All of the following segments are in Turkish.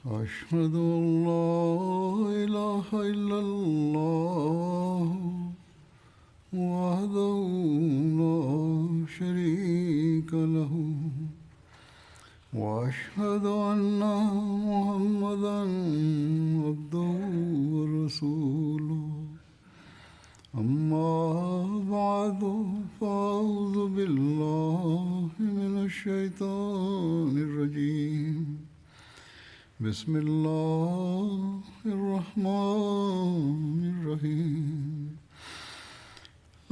أشهد أن لا إله إلا الله وحده لا شريك له وأشهد أن محمدا عبده ورسوله أما بعد فأعوذ بالله من الشيطان الرجيم بسم الله الرحمن الرحيم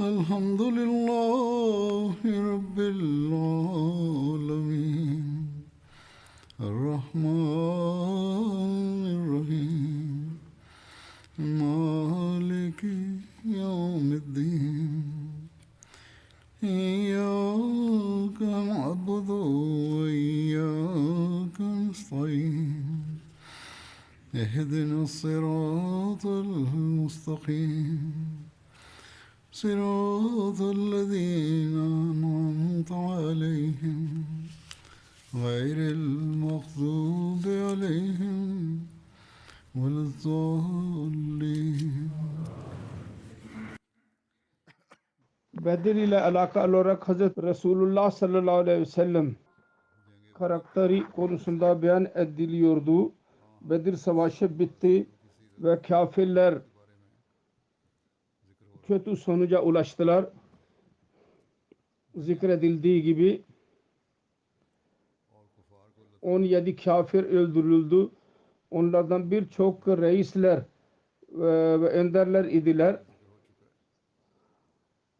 الحمد لله رب العالمين الرحمن الرحيم مالك يوم الدين إياك نعبد وإياك نستعين اهدنا الصراط المستقيم صراط الذين أنعمت عليهم غير المغضوب عليهم ولا الضالين. Bedir ile alakalı olarak Hazreti Resulullah sallallahu aleyhi ve sellem karakteri konusunda beyan ediliyordu. Bedir savaşı bitti ve kafirler kötü sonuca ulaştılar. Zikredildiği gibi 17 kafir öldürüldü. Onlardan birçok reisler ve önderler idiler.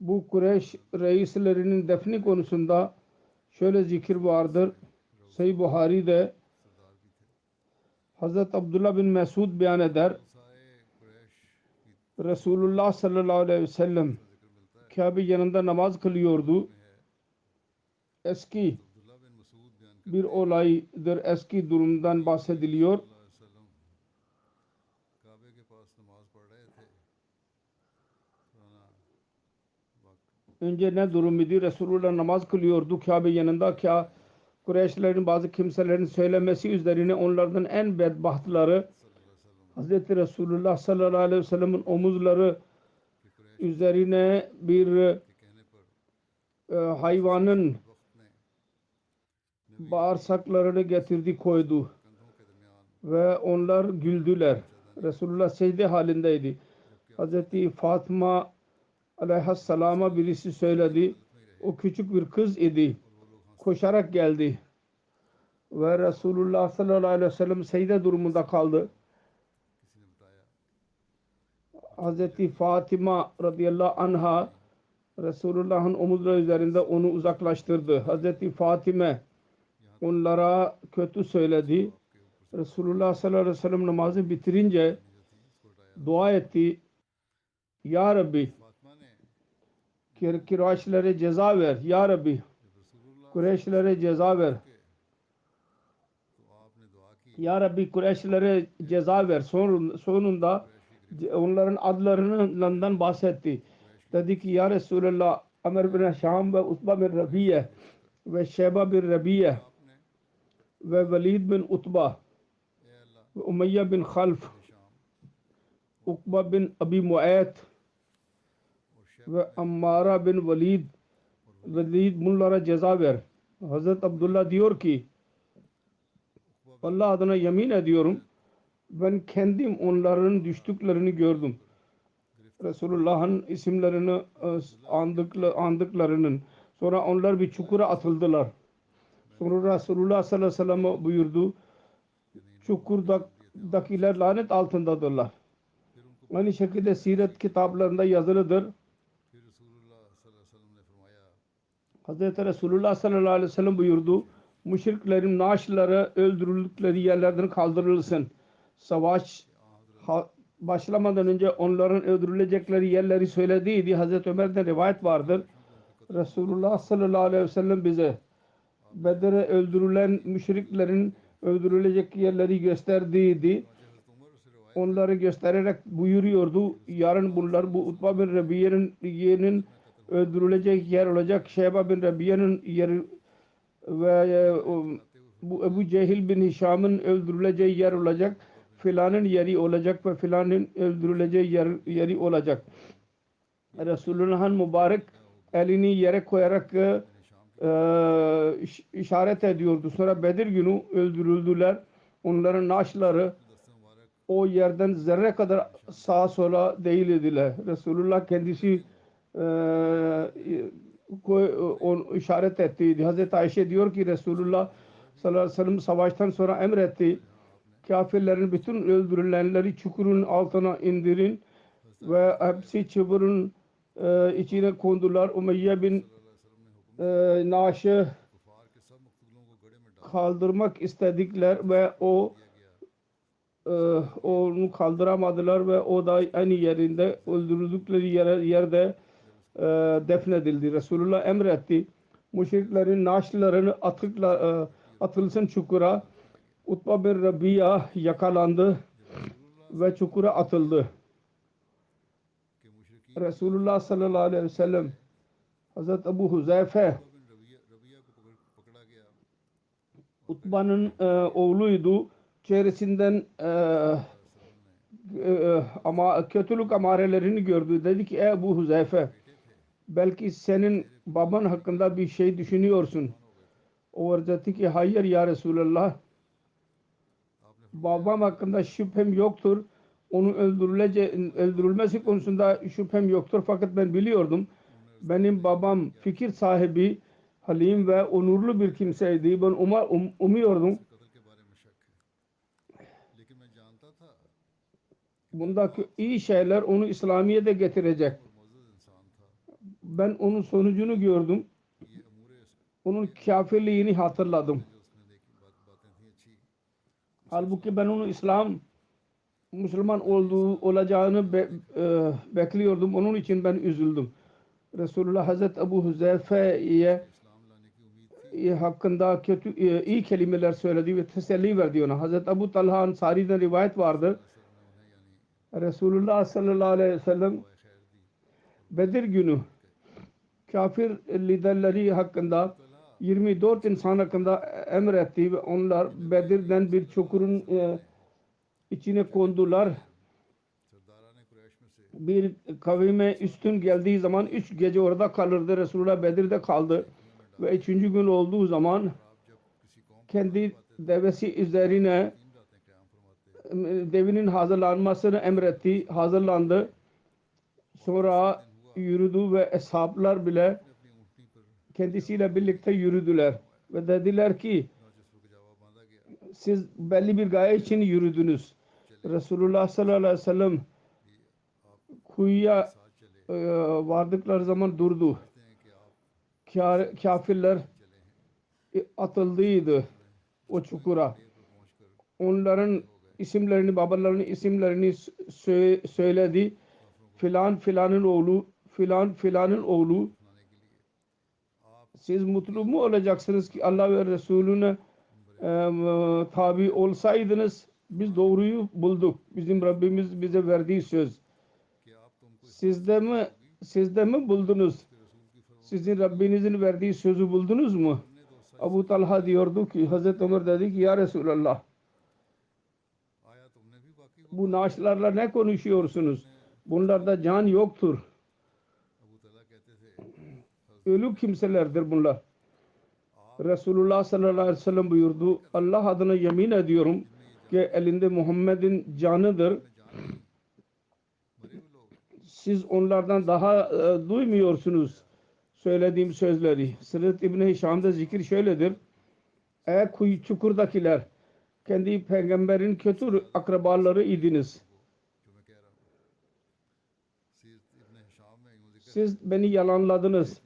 Bu Kureyş reislerinin defni konusunda şöyle zikir vardır. Sahih Buhari'de Hazreti Abdullah bin Mesud beyan eder. Resulullah sallallahu aleyhi ve sellem Kabe yanında namaz kılıyordu. Eski bir olaydır. Eski durumdan bahsediliyor. Önce ne durum idi? Resulullah namaz kılıyordu Kabe yanında. Kureyşlerin bazı kimselerin söylemesi üzerine onlardan en bedbahtları Hz. Resulullah sallallahu aleyhi ve sellem'in omuzları üzerine bir hayvanın bağırsaklarını getirdi koydu ve onlar güldüler. Resulullah secde halindeydi. Hz. Fatıma aleyhisselama birisi söyledi. O küçük bir kız idi. Koşarak geldi ve Resulullah sallallahu aleyhi ve sellem secde durumunda kaldı. Hazreti Fatıma radıyallahu anha Resulullah'ın omuzları üzerinde onu uzaklaştırdı. Hazreti Fatıma onlara kötü söyledi. Resulullah sallallahu aleyhi ve sellem namazı bitirince dua etti. Ya Rabbi Kureyşlere ceza ver. Ya Rabbi Kureyşlere ceza ver. Ya Rabbi Kureyşlere ceza ver. Sonunda onların adlarından bahsetti. Dedi ki ya Resulallah Amr bin Şam ve Utba bin Rabiye ve Şeyba bin Rabiye ve Velid bin Utba ve Umayya bin Khalf Ukba bin Abi Muayt ve Ammara bin Velid bunlara ceza ver. Hazreti Abdullah diyor ki Allah adına yemin ediyorum ben kendim onların düştüklerini gördüm. Resulullah'ın isimlerini andıklarının sonra onlar bir çukura atıldılar. Sonra Resulullah sallallahu aleyhi ve sellem buyurdu çukurdakiler lanet altındadırlar. Aynı şekilde siret kitaplarında yazılıdır. Hazreti Resulullah sallallahu aleyhi ve sellem buyurdu müşriklerin naaşları öldürüldükleri yerlerden kaldırılsın. Savaş başlamadan önce onların öldürülecekleri yerleri söylediğiydi. Hazreti Ömer'den rivayet vardır. Resulullah sallallahu aleyhi ve sellem bize Bedir'e öldürülen müşriklerin öldürülecek yerleri gösterdiydi. Onları göstererek buyuruyordu. Yarın bunlar bu Utba bin Rabiye'nin öldürülecek yer olacak. Şeyba bin Rabiye'nin yeri ve bu Ebu Cehil bin Hişam'ın öldürüleceği yer olacak, filanın yeri olacak ve filanın öldürüleceği yeri olacak. Resulullah'ın mübarek elini yere koyarak işaret ediyordu. Sonra Bedir günü öldürüldüler. Onların naaşları o yerden zerre kadar sağa sola değildiler. Resulullah kendisi işaret etti. Hazreti Ayşe diyor ki Resulullah sallallahu aleyhi ve sellem savaştan sonra emretti. Kafirlerin bütün öldürülenleri çukurun altına indirin ve hepsi çukurun içine kondular. Umeyye bin naaşı kaldırmak istedikler ve onu kaldıramadılar ve o da aynı yerinde öldürüldükleri yerde defnedildi. Resulullah emretti. Müşriklerin naaşlarını atılsın çukura. Utba bin Rabia yakalandı ve çukura atıldı. Resulullah sallallahu aleyhi ve sellem Hazreti Ebu Huzeyfe Utba'nın oğluydu. Çevresinden ama kötülük amarelerini gördü. Dedi ki ey Ebu Huzeyfe, belki senin baban hakkında bir şey düşünüyorsun. O dedi ki hayır ya Resulallah, babam hakkında şüphem yoktur. Onun öldürülmesi konusunda şüphem yoktur. Fakat ben biliyordum. Benim babam fikir sahibi, halim ve onurlu bir kimseydi. Ben umuyordum. Bundaki iyi şeyler onu İslamiyet'e getirecek. Ben onun sonucunu gördüm. Onun kafirliğini hatırladım. Halbuki ben onun Müslüman olacağını bekliyordum. Onun için ben üzüldüm. Resulullah Hazreti Ebu Huzeyfe'ye hakkında iyi kelimeler söyledi ve teselli verdi ona. Hazreti Ebu Talha Ansari'den rivayet vardır. Resulullah sallallahu aleyhi ve sellem Bedir günü kafir liderleri hakkında 24 insan hakkında emretti ve onlar Bedir'den bir çukurun içine kondular. Bir kavime üstün geldiği zaman 3 gece orada kalırdı. Resulullah Bedir'de kaldı ve 3. gün olduğu zaman kendi devesi üzerine devinin hazırlanmasını emretti. Hazırlandı. Sonra yürüdü ve eshablar bile kendisiyle birlikte yürüdüler. Ve dediler ki siz belli bir gaye için yürüdünüz. Resulullah sallallahu aleyhi ve sellem kuyuya vardıkları zaman durdu. Kafirler atıldıydı o çukura. Onların isimlerini, babalarının isimlerini söyledi. Filan filanın oğlu, filan filanın oğlu. Siz mutlu mu olacaksınız ki Allah ve Resulüne tabi olsaydınız biz doğruyu bulduk. Bizim Rabbimiz bize verdiği söz. Siz de mi buldunuz? Sizin Rabbinizin verdiği sözü buldunuz mu? Abu Talha diyordu ki Hazreti Ömer dedi ki ya Resulallah, bu naaşlarla ne konuşuyorsunuz? Bunlarda can yoktur. Ölü kimselerdir bunlar. Resulullah sallallahu aleyhi ve sellem buyurdu. Allah adına yemin ediyorum ki elinde Muhammed'in canıdır. Siz onlardan daha duymuyorsunuz söylediğim sözleri. Sırat İbni Hişam'da zikir şöyledir. Ey çukurdakiler, kendi peygamberin kötü akrabaları idiniz. Siz beni yalanladınız.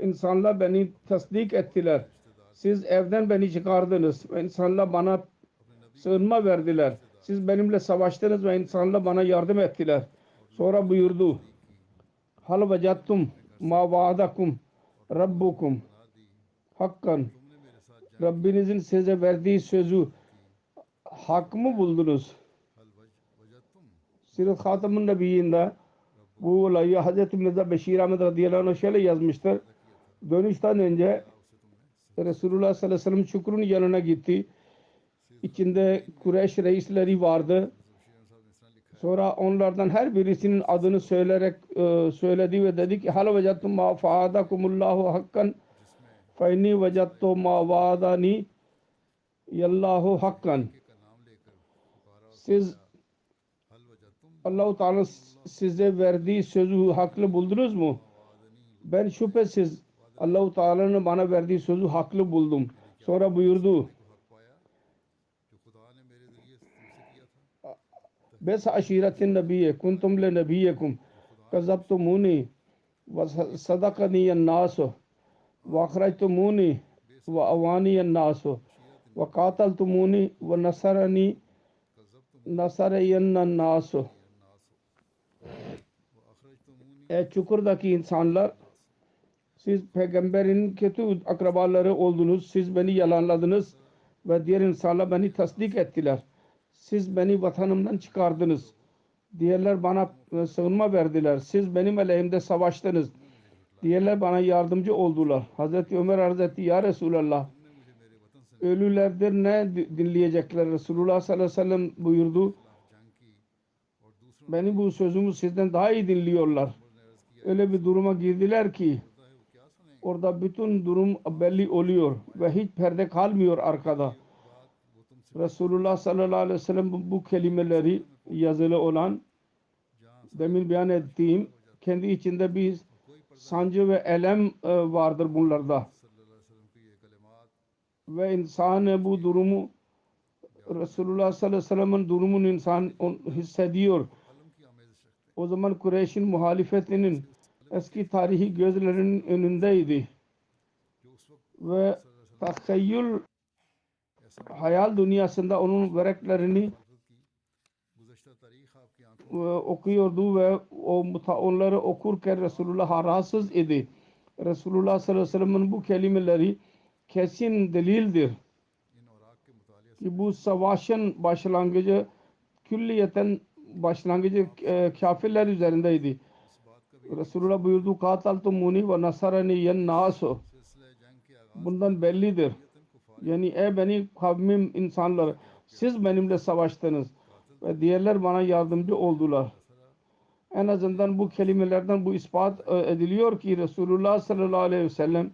İnsanlar beni tasdik ettiler. Siz evden beni çıkardınız ve insanlar bana sığınma verdiler. Siz benimle savaştınız ve insanlar bana yardım ettiler. Sonra buyurdu. Hal vecattum ma vaadakum rabbukum hakkan. Rabbinizin size verdiği sözü hak mı buldunuz? Sirat Hatam'ın Nebiyyinde bu olayı Hazreti Mirza Beşir Ahmet radıyallahu anh şöyle yazmıştır. Dönüşten önce Resulullah sallallahu aleyhi ve sellem Şükr'ün yanına gitti. İçinde Kureyş reisleri vardı. Sonra onlardan her birisinin adını söyledi ve dedi ki hal vecettum ma faadakumullahu hakkan fe inni vecettu ma vaadani yallahu hakkan. Siz Allah-u Teala size verdiği sözü haklı buldunuz mu? Ben şüphesiz Allah-u Teala'nın bana verdiği sözü haklı buldum. Sonra buyurdu Bes aşiretin nebiyye kuntum le nebiyyekum kazabtumuni ve sadakaniyen nasu ve akhrajtumuni ve avaniyen nasu ve kataltumuni ve nasarayen nasu. Çukurdaki insanlar, siz peygamberin kötü akrabaları oldunuz, siz beni yalanladınız ve diğer insanlar beni tasdik ettiler. Siz beni vatanımdan çıkardınız. Diğerler bana sığınma verdiler. Siz benim aleyhimde savaştınız. Diğerler bana yardımcı oldular. Hazreti Ömer arz etti, ya Resulallah, ölülerdir ne dinleyecekler? Resulullah sallallahu aleyhi ve sellem buyurdu, beni bu sözümü sizden daha iyi dinliyorlar. Öyle bir duruma girdiler ki orada bütün durum belli oluyor ve hiç perde kalmıyor arkada. Resulullah sallallahu aleyhi ve sellem bu kelimeleri yazılı olan demin beyan ettiğim kendi içinde bir sancı ve elem vardır bunlarda. Ve insan bu durumu Resulullah sallallahu aleyhi ve sellem'in durumunu insan hissediyor. O zaman Kureyş'in muhalefetinin eski tarihi gözlerinin önündeydi. Ve tahayyül hayal dünyasında onun vereklerini okuyordu ve onları okurken Resulullah rahatsız idi. Resulullah sallallahu aleyhi ve sellem'in bu kelimeleri kesin delildir ki bu savaşın başlangıcı külliyeten başlangıcı kafirler üzerindeydi. Resulullah buyurdu kataltumuni ve nasarani yen nasu. Bundan bellidir. Yani ey beni kavmim insanlar, siz benimle savaştınız ve diğerler bana yardımcı oldular. En azından bu kelimelerden bu ispat ediliyor ki Resulullah sallallahu aleyhi ve sellem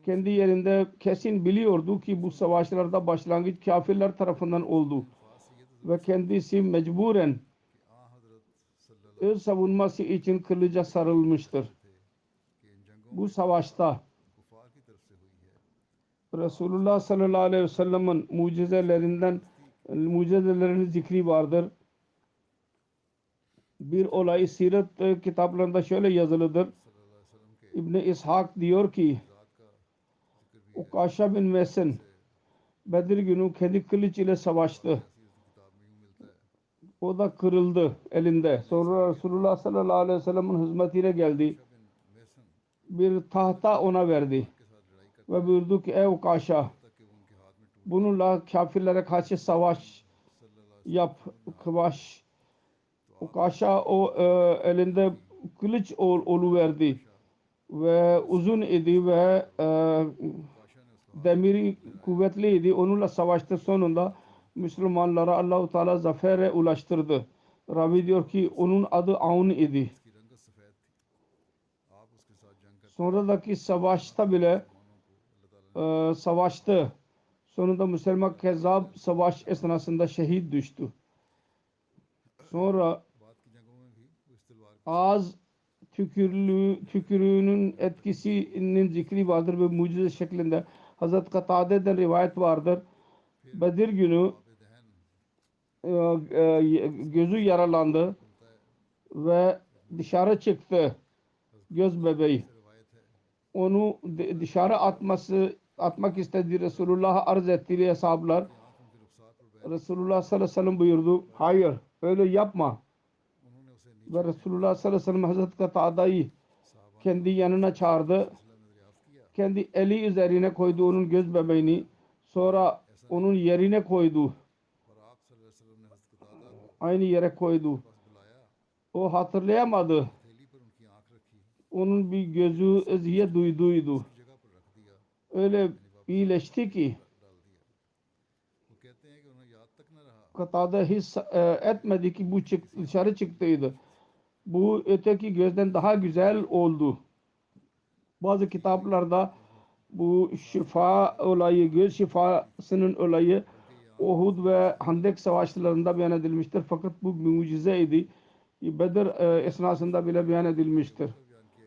kendi yerinde kesin biliyordu ki bu savaşlarda başlangıç kafirler tarafından oldu ve kendisi mecburen öz savunması için kılıca sarılmıştır. Bu savaşta Resulullah sallallahu aleyhi ve sellem'in mucizelerinin zikri vardır. Bir olay siret kitaplarında şöyle yazılıdır. İbn-i İshak diyor ki Ukaşa bin Mesen Bedir günü kendi kılıç ile savaştı. O da kırıldı elinde. Sonra Resulullah sallallahu aleyhi ve sellem'in hizmetine geldi. Bir tahta ona verdi. Ve buyurdu ki ey Ukaşa, bununla kafirlere karşı savaş yap. Kıvaş. Ukaşa o elinde kılıç oluverdi. Ve uzun idi ve demiri kuvvetliydi. Onunla savaştı, sonunda Müslümanlara Allah-u Teala zafere ulaştırdı. Ravi diyor ki onun adı Aun idi. Sonradaki savaşta bile savaştı. Sonunda Müslüman Kezzab savaş esnasında şehit düştü. Sonra ağız tükürüğünün etkisinin zikri vardır ve mucize şeklinde. Hazreti Katade'den rivayet vardır. Bedir günü gözü yaralandı ve dışarı çıktı göz bebeği. Onu dışarı atmak istedi. Resulullah arz ettiği hesaplar. Resulullah sallallahu aleyhi ve sellem buyurdu, hayır öyle yapma. Ve Resulullah sallallahu aleyhi ve sellem Hazreti Katada'yı kendi yanına çağırdı. Kendi eli üzerine koydu onun göz bebeğini. Sonra onun yerine koydu. Aynı yere koydu. O hatırlayamadı. Onun bir gözü eziyet duyduydu. öyle iyileşti ki वो कहते हैं कि उन्हें याद तक न रहा Katada his etmedi ki bu dışarı çıktıydı. Bu öteki gözden daha güzel oldu. Bazı kitaplarda bu şifa olayı, göz şifasının olayı Uhud ve Handek savaşlarında beyan edilmiştir. Fakat bu mucizeydi. Bedir esnasında bile beyan edilmiştir.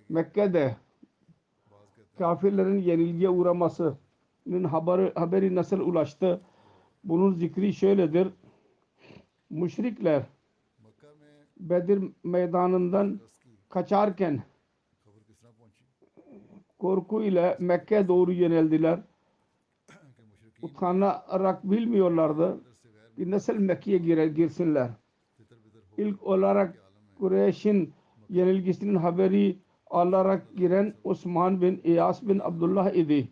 Mekke'de kafirlerin yenilgiye uğramasının haberi nasıl ulaştı? Bunun zikri şöyledir. Müşrikler मक्का में Bedir meydanından रस की kaçarken खबर किस तरह पहुंची korku ile Mekke'ye doğru yöneldiler. कि मुशरिकीन Utanarak bilmiyorlardı अंदर से गैर ki nasıl Mekke'ye girsinler. तितर बितर हो İlk olarak Kureyş'in yenilgisinin haberi alarak giren Osman bin İyas bin Abdullah idi.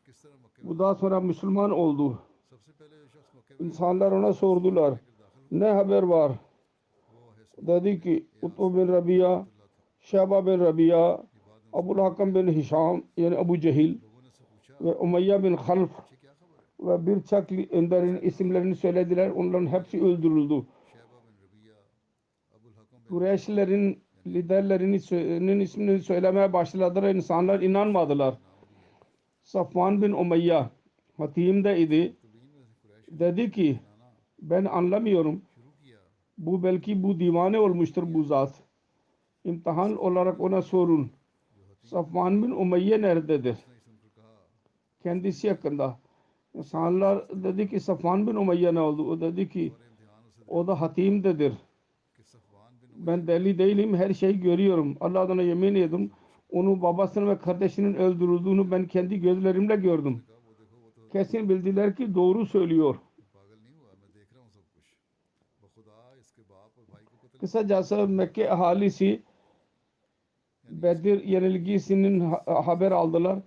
किस तरह मक्के Bu daha sonra Müslüman oldu. सबसे पहले जो शख्स मक्के में İnsanlar ona sordular. Ne haber var? Dedi ki Utbe bin Rabia, Şeba bin Rabia, Abul Hakam bin Hişam yani Abu Cehil लोगों ने से पूछा ve Umayya bin Half कि क्या खबर है ve birçok önderin isimlerini söylediler. Onların hepsi öldürüldü. Shaiba बिन रबिया अबुल हकम बिन Kureyşlerin liderlerinin ismini söylemeye başladılar. İnsanlar inanmadılar. Safvan bin Umayya hatim de idi. तबीन में से कुरैश Dedi ki नाना ben anlamıyorum. शुरू किया Bu belki bu divane olmuştur bu zat. İmtihan olarak ona sorun. Safvan bin Umayye nerededir? उसने सुनकर कहा Kendisi hakkında. İnsanlar dedi ki Safvan bin Umayye ne oldu? O dedi ki और इम्तिहान उसे o da hatimdedir. कि Safwan बिन Ben deli değilim. Her şeyi görüyorum. Allah adına yemin ediyorum. Onu babasının ve kardeşinin öldürüldüğünü ben kendi gözlerimle gördüm. कहा वो देखो वो तो Kesin bildiler ki doğru söylüyor. पागल नहीं हुआ मैं देख रहा हूँ सब कुछ बखुदा इसके बाप और भाई को कत्ल Kısacası Mekke ahalisi Bedir yenilgisinin haber aldılar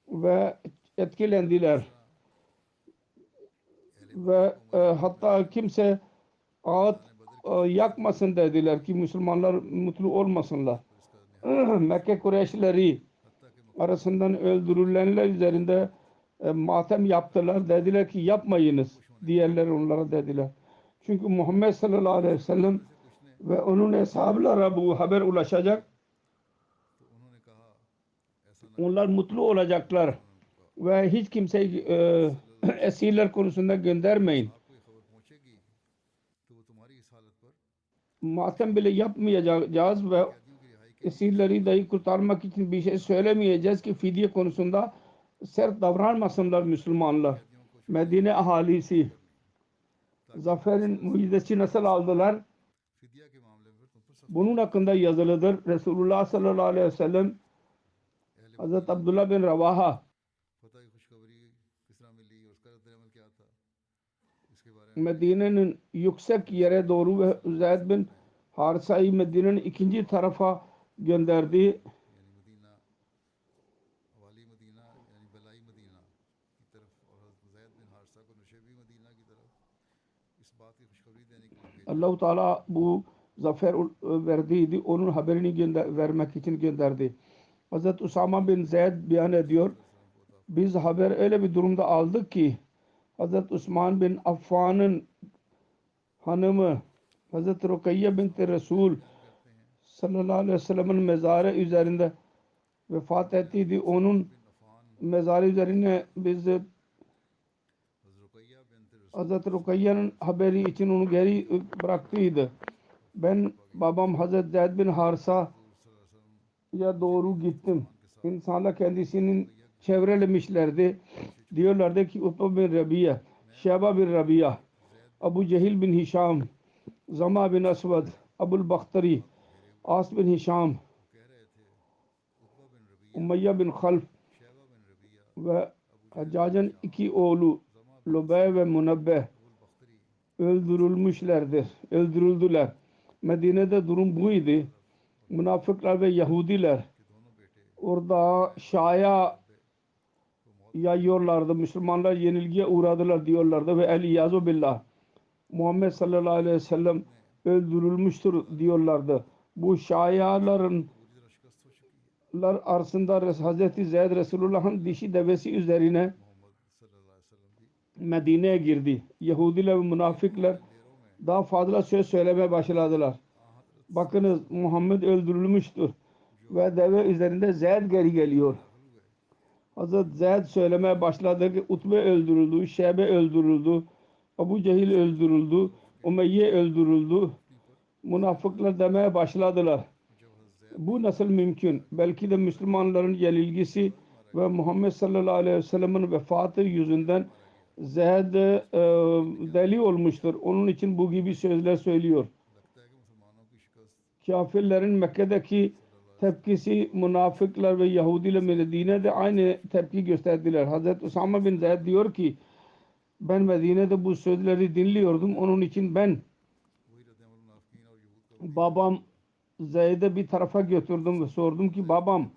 ve etkilendiler. Ve hatta kimse ağıt yakmasın dediler ki Müslümanlar mutlu olmasınlar. Mekke Kureyşleri arasından öldürülenler üzerinde matem yaptılar. Dediler ki yapmayınız. Diğerler onlara dediler. Çünkü Muhammed sallallahu aleyhi ve sellem ve onun eshablara bu haber ulaşacak. तो उन्होंने कहा ऐसा न Onlar mutlu olacaklar. Ve hiç kimseyi esirler konusunda göndermeyin. आपको ये खबर पहुंचेगी तो वो तुम्हारी इस हालत पर Matem bile yapmayacağız ve कैदियों की रिहाई के esirleri dahi kurtarmak için bir şey söylemeyeceğiz ki fidye konusunda sert davranmasınlar Müslümanlar. Medine ahalisi zaferin müjdesi nasıl aldılar? फिदिया के मामले में तुम पर सब Bunun hakkında yazılıdır. Resulullah sallallahu aleyhi ve sellem Hazreti Abdullah bin Ravaha फतह की खुशखबरी किस तरह मिली और उसका रद्द-ए-अमल क्या था इसके बारे में Medine'nin yüksek yere doğru ve Zeyd bin Harisa'yı Medine'nin ikinci tarafa gönderdi. यानी मदीना वाली मदीना यानी बलाई मदीना की तरफ और हज़रत ज़ैद बिन हारिसा को नशेबी मदीना की तरफ इस बात की खुशखबरी देने के लिए भेजा Allah-u Teala bu zafer verdiydi. Onun haberini vermek için gönderdi. Hazreti Usama bin Zeyd beyan ediyor. Biz haber öyle bir durumda aldık ki Hazreti Osman bin Affan'ın hanımı Hazreti Rukayye binti Resul sallallahu aleyhi ve sellem'in mezarı üzerinde vefat ettiydi. Onun mezarı üzerine biz हज़रत रुकैया बिन्त रसूल Hazreti Rukayye'nin haberi için onu geri bıraktıydı. Ben babam Hazreti Zeyd bin Harisa'ya doğru gittim. İnsanlar kendisinin çevrelemişlerdi. Diyorlardı ki Utbe bin Rabia, Şeba bin Rabia, Abu Cehil bin Hişam, Zama bin Aswad, Abul Bakhtari, As bin Hişam, कह रहे थे उत्बा बिन Rabia Umayya bin Khalf Shaiba बिन Rabia ve Haccac'ın iki oğlu Lubey ve Munabbeh बख्तरी öldürüldüler. Medine'de durum buydu. Münafıklar ve Yahudiler दोनों बेटे orada şaya yayıyorlardı. Müslümanlar yenilgiye uğradılar diyorlardı ve el-İyazu billah Muhammed sallallahu aleyhi ve sellem öldürülmüştür diyorlardı. Bu şayaların पूरी तरह शिकस्त हो चुकी है arasında Hazreti Zeyd Resulullah'ın dişi devesi üzerine Mohammad सल्लल्लाहु अलैहि वसल्लम की Medine'ye girdi. Yahudiler ve münafıklar लेरों में daha fazla söz söylemeye başladılar. आ हजरत Bakınız Muhammed öldürülmüştür ve deve üzerinde Zeyd geri geliyor. दाखिल हुए Hazret Zeyd söylemeye başladı ki Utbe öldürüldü, Şeybe öldürüldü, Ebu Cehil öldürüldü, Umeyye öldürüldü. Münafıklar demeye başladılar. जब हजरत Bu nasıl mümkün? Belki de Müslümanların yenilgisi ve Muhammed sallallahu aleyhi ve sellem'in vefatı yüzünden Zeyd deli olmuştur. Onun için bu gibi sözler söylüyor. लगता है कि मुसलमानों की शिकस्त Kafirlerin Mekke'deki tepkisi münafıklar ve Yahudiler Medine'de aynı tepki gösterdiler. Hazreti Usama bin Zeyd diyor ki ben Medine'de bu sözleri dinliyordum. Onun için ben वही रद्द-ए-अमल मुनाफिकीन और यहूद का babam Zeyd'i bir tarafa götürdüm ve sordum ki babam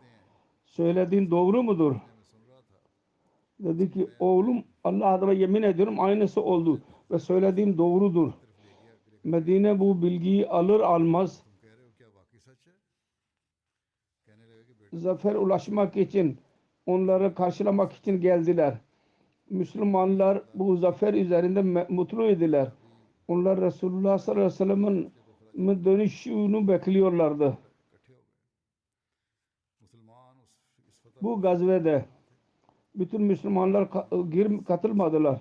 söylediğin doğru mudur? मैं सुन रहा था Dedi ki oğlum Allah adına yemin ediyorum aynısı oldu ve söylediğim doğrudur. ले गया कि Medine bu bilgiyi alır almaz तुम कह रहे हो क्या वाकई सच है कहने लगे कि बेटा zafer ulaşmak için onları karşılamak için geldiler. Müslümanlar bu zafer üzerinde mutlu idiler. Onlar Resulullah sallallahu aleyhi ve sellem'in dönüşünü bekliyorlardı. इकट्ठे हो गए मुसलमान इस फतह Bu gazvede bütün Müslümanlar katılmadılar.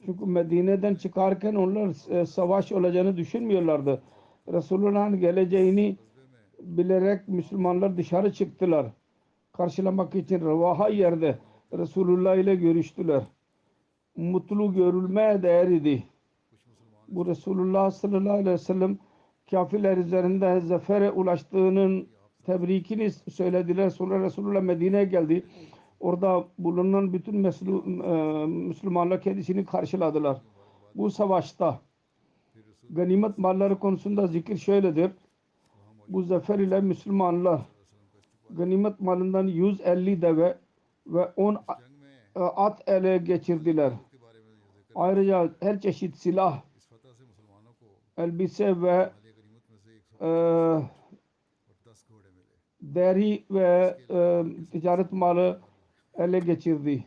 Çünkü Medine'den çıkarken onlar savaş olacağını düşünmüyorlardı. Resulullah'ın geleceğini bilerek Müslümanlar dışarı çıktılar. Karşılamak için Revaha yerde Resulullah ile görüştüler. Mutlu görülmeye değer idi. Bu Resulullah sallallahu aleyhi ve sellem kafirler üzerinde zafere ulaştığının tebrikini söylediler. Sonra Resulullah Medine'ye geldi. Orada bulunan bütün Müslümanlar kendisini karşıladılar. Bu savaşta ganimet malları konusunda zikir şöyledir. Bu zafer ile Müslümanlar ganimet malından 150 deve ve 10 जंग में at ele geçirdiler. के बारे में जो जिक्र Ayrıca her çeşit silah, इस फतह से मुसलमानों को elbise ve माली गनीमत में से 110 e, घोड़े मिले deri ve ticaret malı ele geçirdi.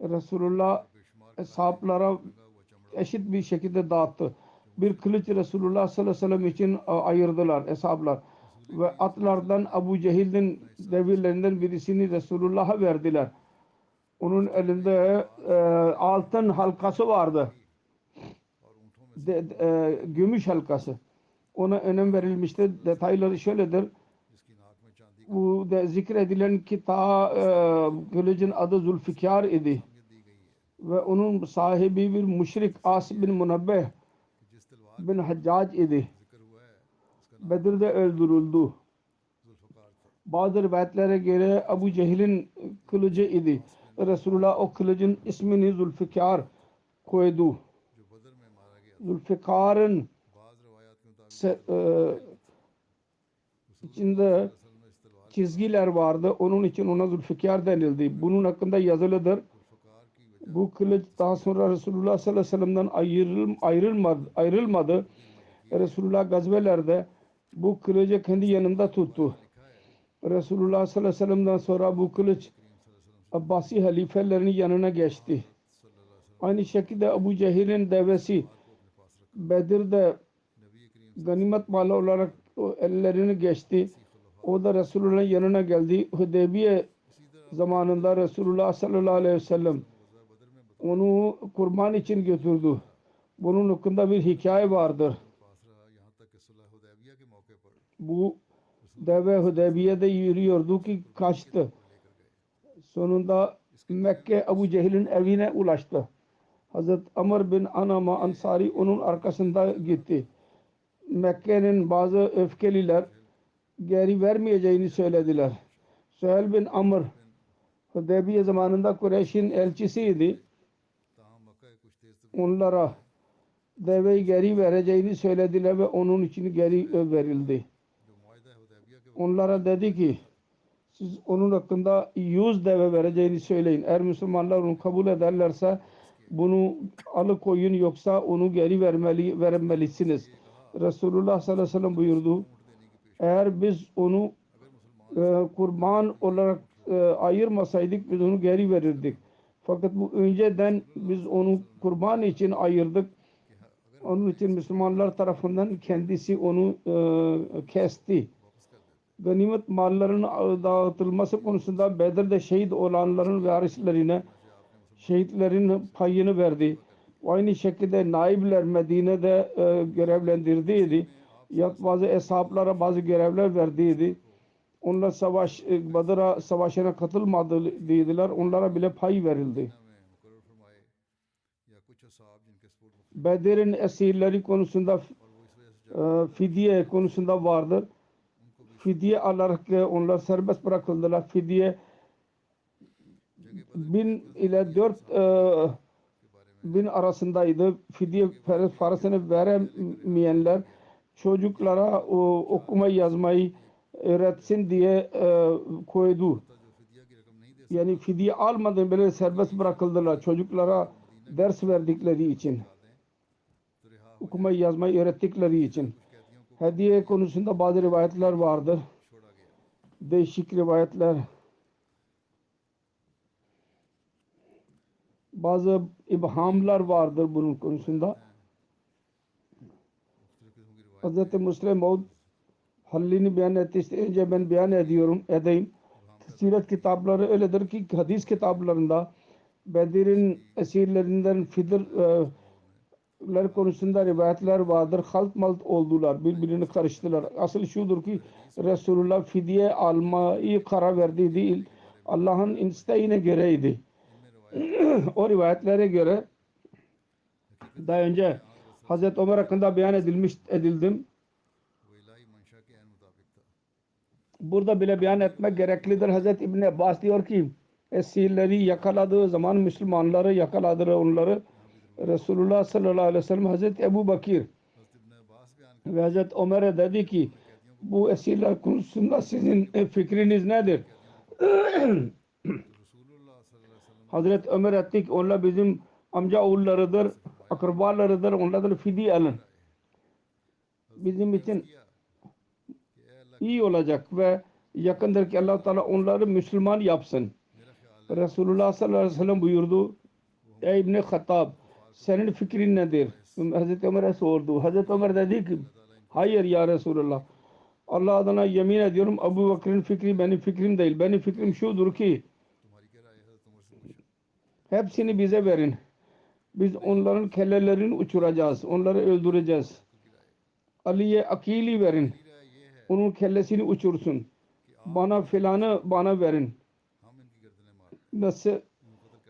Resulullah बेशुमार sahaplara हुआ चमड़ा eşit bir şekilde dağıttı. Bir kılıç Resulullah sallallahu aleyhi ve sellem için ayırdılar hesaplar. Ve atlardan Ebu Cehil'in devirlerinden birisini Resulullah'a verdiler. Onun elinde altın halkası vardı. और ऊँटों में Gümüş halkası. Ona önem verilmişti. Detayları şöyledir. जिसकी नाक में चांदी Bu da zikredilen ki ta kılıcın adı Zülfikar idi. दी गई है Ve onun sahibi bir müşrik As bin Munabbeh कि जिस तलवार bin Haccac idi. जिक्र हुआ है उसका नाम Bedir'de öldürüldü. जुल्फकार था Bazı rivayetlere göre Ebu Cehil'in kılıcı idi. Resulullah o kılıcın ismini Zülfikar koydu. जो बदर में मारा गया Zülfikar'ın बाज़ रवायात के मुताबिक içinde असल में इस तलवार çizgiler vardı. Onun için ona Zülfikar denildi. Bunun hakkında yazılıdır. Zulfikar की वजह Bu kılıç daha sonra Resulullah sallallahu aleyhi ve sellem'den ayrılmadı. Resulullah gazvelerde bu kılıcı kendi yanında tuttu. Resulullah sallallahu aleyhi ve sellem'den sonra bu kılıç Abbasi halifelerinin yanına geçti. Aynı şekilde Ebu Cehil'in devesi Bedir'de ganimet malı olarak ellerini geçti. O da Resulullah'ın yanına geldi. Hudeybiye zamanında Resulullah sallallahu aleyhi ve sellem onu kurban için götürdü. Bunun hakkında bir hikaye vardır. पास रहा यहाँ तक कि सुलह हुदैबिया के मौके पर Bu deve Hudeybiye'de yürüyordu ki kaçtı. Sonunda Mekke Ebu Cehil'in evine ulaştı. Hazret Amr bin Anama Ansari onun arkasında gitti. Mekke'nin bazı öfkeliler geri vermeyeceğini söylediler. Süheyl bin Amr Hudeybiye zamanında Kureyş'in elçisiydi. ताहम मक्का के कुछ तेज तरीन Onlara deveyi geri vereceğini söylediler ve onun için geri verildi. जो मुआहिदा हुदैबिया के Onlara dedi ki siz onun hakkında 100 deve vereceğini söyleyin. Eğer Müslümanlar onu kabul ederlerse bunu alıkoyun yoksa onu geri vermelisiniz. Resulullah sallallahu aleyhi ve sellem buyurdu. Eğer biz onu kurban olarak ayırmasaydık biz onu geri verirdik. Fakat bu önceden biz onu kurban için ayırdık. Onun için Müslümanlar tarafından kendisi onu kesti. Ganimet mallarının dağıtılması konusunda Bedir'de şehit olanların varislerine şehitlerin payını verdi. Aynı şekilde naibler Medine'de görevlendirdiydi. Ya bazı eshaplara bazı görevler verdiydi. Onlar Badr savaşına katılmadılar. Onlara bile pay verildi. Bedir'in esirleri konusunda fidye konusunda vardır. Fidye alarak onlar serbest bırakıldılar. Fidye 1000 ile 4000 arasındaydı. Fidye parasını veremeyenler çocuklara okuma yazmayı öğretsin diye koydu. Yani fidye almadan bile serbest bırakıldılar çocuklara ders verdikleri için. Okuma yazmayı öğrettikleri için. Hediye konusunda bazı rivayetler vardır. Değişik rivayetler. Bazı ibhamlar vardır bunun konusunda. Hz. Müslim Maud hallini beyan etti. İşte önce ben beyan edeyim. Siret kitapları öyledir ki hadis kitaplarında Bedir'in esirlerinden Fidirler konusunda rivayetler vardır. Halt malt oldular. Birbirini karıştılar. Asıl şudur ki Resulullah fidye almayı karar verdi değil. Allah'ın isteğine göreydi. O rivayetlere göre daha önce Hazreti Ömer hakkında beyan edildim. Burada bile beyan etmek gereklidir. Hazreti İbn Abbas diyor ki esirleri yakaladığı zaman Müslümanları yakaladılar onları. Resulullah sallallahu aleyhi ve sellem Hazreti Ebu Bakir ve Hazreti Ömer'e dedi ki bu esirler konusunda sizin fikriniz nedir? Hazreti Ömer etti ki onlar bizim amca oğullarıdır, akrabalarıdır, onlardan fidye alın. Bizim için iyi olacak ve yakındır ki Allah Teala onları Müslüman yapsın. Resulullah sallallahu aleyhi ve sellem buyurdu. Ey İbn Hattab senin fikrin nedir? Hazreti Ömer'e sordu. Hazreti Ömer dedi ki hayır ya Resulullah. Allah adına yemin ediyorum Ebu Bakır'ın fikri benim fikrim değil. Benim fikrim şudur ki hepsini bize verin. Biz onların kellelerini uçuracağız. Onları öldüreceğiz. Ali'ye akili verin. Onun kellesini uçursun. Bana filanı bana verin. Nasıl?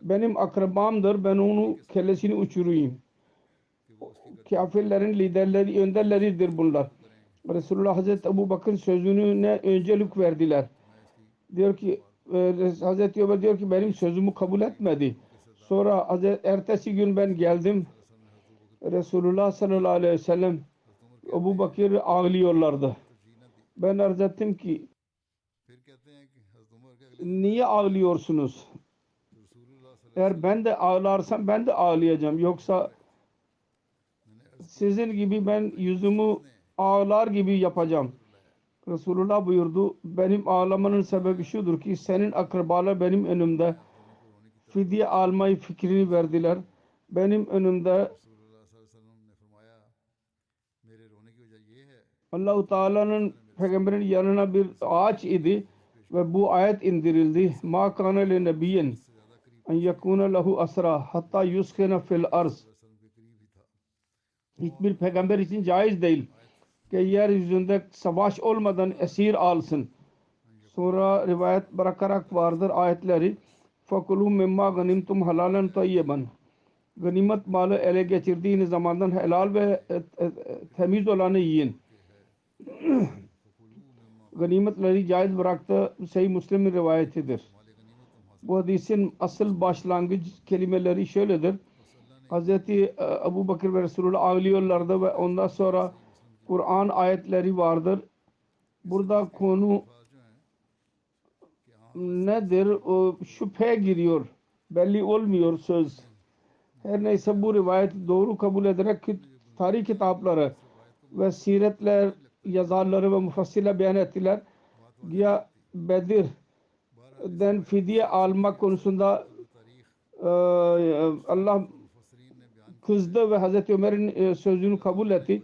Benim akrabamdır. Ben onun kellesini uçurayım. Kafirlerin liderleri, önderleridir bunlar. Resulullah Hazreti Ebu Bakır sözüne öncelik verdiler. Diyor ki Hazreti Ömer diyor ki benim sözümü kabul etmedi. Sonra ertesi gün ben geldim. Resulullah sallallahu aleyhi ve sellem Ebu Bakır ağlıyorlardı. Ben arz ettim ki niye ağlıyorsunuz? Eğer ben de ağlarsam ben de ağlayacağım. Yoksa sizin gibi ben yüzümü ağlar gibi yapacağım. Resulullah buyurdu. Benim ağlamanın sebebi şudur ki senin akrabalar benim önümde fidye almayı fikrini verdiler. Benim önümde Allah-u Teala'nın peygamberin yanına bir ağaç idi ve bu ayet indirildi. Ma kana li nebiyyin en yekuna lehu asra hatta yuskina fil arz. Hiçbir peygamber için caiz değil ki yeryüzünde savaş olmadan esir alsın. Sonra rivayet bırakarak vardır ayetleri. Fakulu mimma ganimtum halalen tayyiban. Ganimet malı ele geçirdiğiniz zamandan helal ve temiz olanı yiyin. Ganimetleri caiz bıraktı. Sahih Müslim'in rivayetidir. Bu hadisin asıl başlangıç kelimeleri şöyledir. Hazreti Ebu Bakır ve Resulullah ağlıyorlardı ve ondan sonra Kur'an ayetleri vardır. Burada konu nedir? O şüphe giriyor. Belli olmuyor söz. Her neyse bu rivayeti doğru kabul ederek tarih kitapları ve siretler yazarları ve mufassirler beyan ettiler. Ya Bedir'den fidye almak konusunda Allah kızdı ve Hazreti Ömer'in sözünü kabul etti.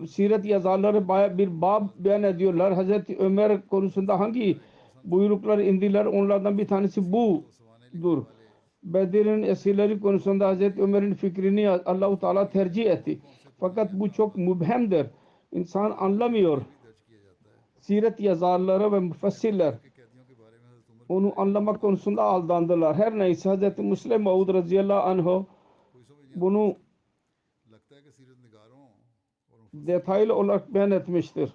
Siret yazarları bir bab beyan ediyorlar. Hazreti Ömer konusunda hangi buyruklar indiler, onlardan bir tanesi budur. Bedir'in esirleri konusunda Hazreti Ömer'in fikrini Allah-u Teala tercih etti. Fakat bu çok mübhemdir. İnsan anlamıyor. Siret yazarları ve müfessirler onu anlamak konusunda aldandılar. Her neyse Hazreti Müslim Maud radıyallahu anh bunu detaylı olarak beyan etmiştir.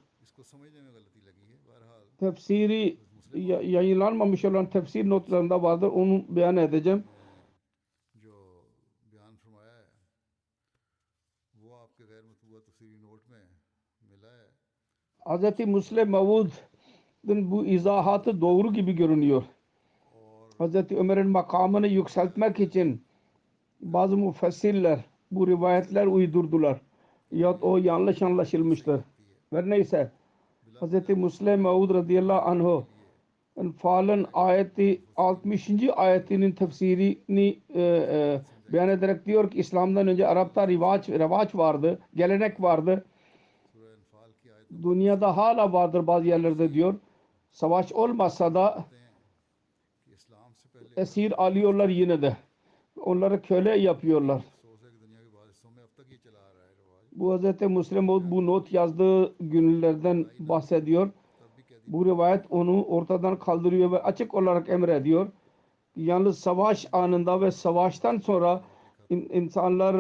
Tefsiri yayınlanmamış olan tefsir notlarında vardır. Onu beyan edeceğim. Hz. Müslim Maud'un bu izahatı doğru gibi görünüyor. Hz. Ömer'in makamını yükseltmek için bazı müfessirler bu rivayetler uydurdular. Ya o yanlış anlaşılmıştır. Ve neyse Hz. Müslim Maud radıyallahu anh Enfal'ın ayeti 60. ayetinin tefsirini beyan ederek diyor ki İslam'dan önce Arap'ta revaç vardı, gelenek vardı. Dünyada hala vardır bazı yerlerde diyor. Savaş olmasa da esir alıyorlar yine de. Onları köle yapıyorlar. Bu Hz. Müslim Maud bu not yazdığı günlerden bahsediyor. Bu rivayet onu ortadan kaldırıyor ve açık olarak emrediyor. Yalnız savaş anında ve savaştan sonra insanlar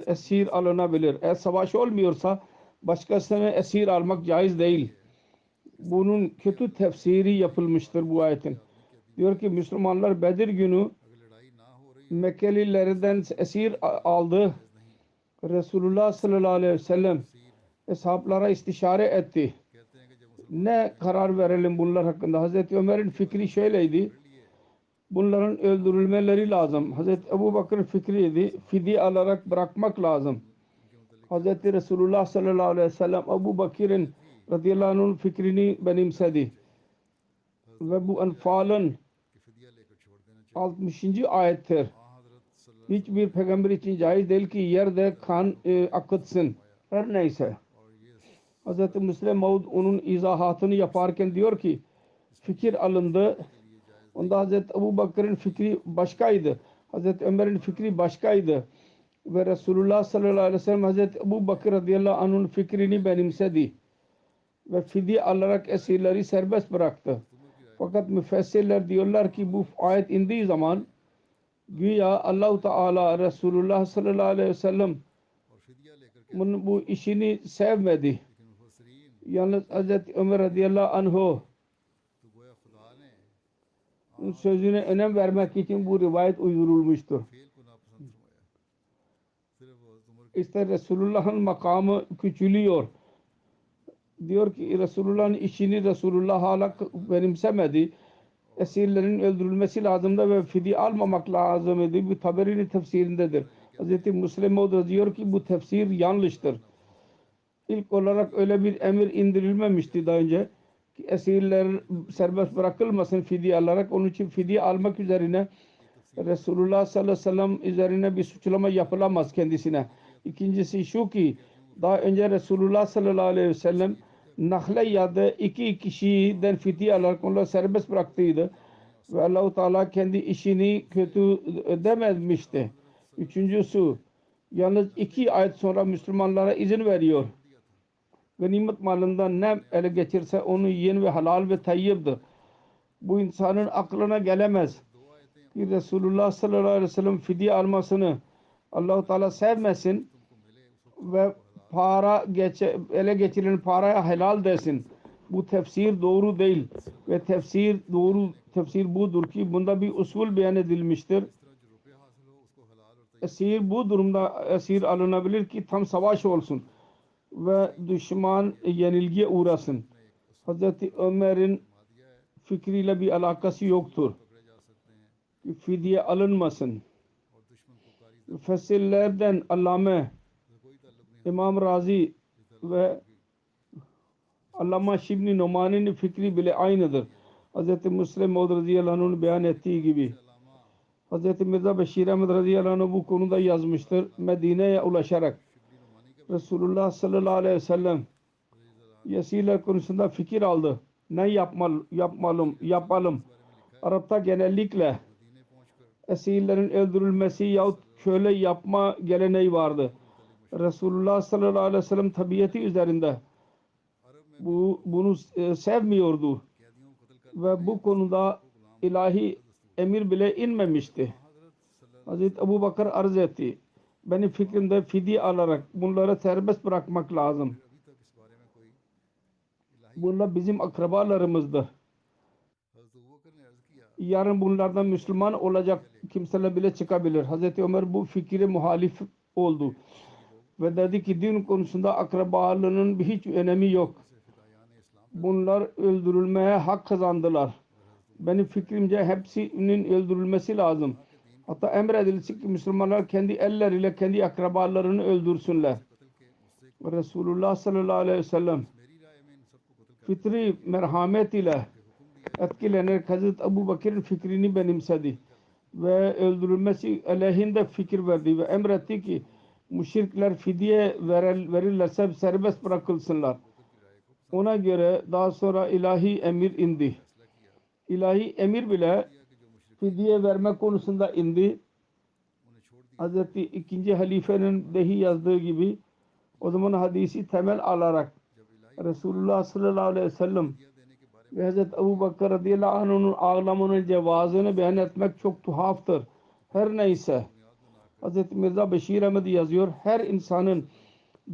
esir alınabilir. Eğer savaş olmuyorsa başkasına esir almak caiz değil. Bunun kötü tefsiri yapılmıştır bu ayetin. Diyor ki Müslümanlar Bedir günü Mekkelilerden esir aldı. Resulullah sallallahu aleyhi ve sellem eshablara istişare etti. Ne karar verelim bunlar hakkında? Hazreti Ömer'in fikri şöyleydi. Bunların öldürülmeleri lazım. Hazreti Ebu Bakır'ın fikriydi. Fidye alarak bırakmak lazım. Hazreti Resulullah sallallahu aleyhi ve sellem Ebu Bakır'ın radıyallahu anh'ın fikrini benimsedi. Ve bu Enfal'ın 60. ayettir. Hiçbir peygamber için caiz değil ki yerde kan akıtsın. Her neyse. Hz. Müslim Maud onun izahatını yaparken diyor ki fikir alındı. Onda Hz. Ebu Bakır'ın fikri başkaydı. Hz. Ömer'in fikri başkaydı. Ve Resulullah sallallahu aleyhi ve sellem Hz. Ebu Bakır radıyallahu anh'ın fikrini benimsedi. Ve fidye alarak esirleri serbest bıraktı. Fakat müfessirler diyorlar ki bu ayet indiği zaman güya Allah-u Teala Resulullah sallallahu aleyhi ve sellem bu işini sevmedi. Yalnız Hz. Ömer radıyallahu anh sözüne önem vermek için bu rivayet uydurulmuştur. İşte Resulullah'ın makamı küçülüyor. Diyor ki Resulullah'ın işini Resulullah hala benimsemedi. Esirlerin öldürülmesi lazımdı ve fidye almamak lazımdı. Bu Taberi'nin tefsirindedir. Hz. Müslim Maud diyor ki bu tefsir yanlıştır. İlk olarak öyle bir emir indirilmemişti daha önce ki esirler serbest bırakılmasın fidye alarak. Onun için fidye almak üzerine Resulullah sallallahu aleyhi ve sellem üzerine bir suçlama yapılamaz kendisine. İkincisi şu ki daha önce Resulullah sallallahu aleyhi ve sellem Nahle Ya'da 2 kişiden fidye alarak onları serbest bıraktıydı. Ve Allah-u Teala kendi işini kötü dememişti. Üçüncüsü yalnız 2 ayet sonra Müslümanlara izin veriyor. Ganimet malından ne ele geçirse onu yiyen ve halal ve tayyibdir. Bu insanın aklına gelemez ki Resulullah sallallahu aleyhi ve sellem fidye almasını Allah-u Teala sevmesin ve ele geçirilen paraya helal desin. Bu tefsir doğru değil ve tefsir budur ki bunda bir usul beyan edilmiştir. Esir bu durumda esir alınabilir ki tam savaş olsun ve düşman yenilgiye uğrasın. Hazreti Ömer'in fikriyle bir alakası yoktur. Fidye alınmasın. Müfessirlerden Allame İmam Razi ve Allama Şibni Numani'nin fikri bile aynıdır. Hz. Müslim Maud radıyallahu anh'ın beyan ettiği gibi. Hz. Mirza Beşir Ahmet radıyallahu anh bu konuda yazmıştır. Medine'ye ulaşarak Resulullah sallallahu aleyhi ve sellem Yesiler konusunda fikir aldı. Ne yapalım. Arap'ta genellikle esirlerin öldürülmesi yahut köle yapma geleneği vardı. Resulullah sallallahu aleyhi ve sellem tabiatı üzerinde bunu sevmiyordu ve bu konuda ilahi emir bile inmemişti. Hazreti Ebu Bakır arz etti. Benim fikrimde fidye alarak bunları serbest bırakmak lazım. Bunlar bizim akrabalarımızdır. Yarın bunlardan Müslüman olacak kimseler bile çıkabilir. Hazreti Ömer bu fikire muhalif oldu. Ve dedi ki din konusunda akrabalığının hiç önemi yok. Bunlar öldürülmeye hak kazandılar. Benim fikrimce hepsinin öldürülmesi lazım. Hatta emredilsin ki Müslümanlar kendi elleriyle kendi akrabalarını öldürsünler. Resulullah sallallahu aleyhi ve sellem fitri merhamet ile etkilenerek Hazreti Ebu Bakır'ın fikrini benimsedi ve öldürülmesi aleyhinde fikir verdi ve emretti ki müşrikler fidye verirlerse serbest bırakılsınlar. Ona göre daha sonra ilahi emir indi. İlahi emir bile fidye verme konusunda indi. Hazreti 2. halifenin dahi yazdığı gibi o zaman hadisi temel alarak Resulullah sallallahu aleyhi ve sellem ve Hazreti Ebu Bakır radıyallahu anh'ın ağlamanın cevazını beyan etmek çok tuhaftır. Her neyse Hazreti Mirza Beşir Ahmet yazıyor. Her insanın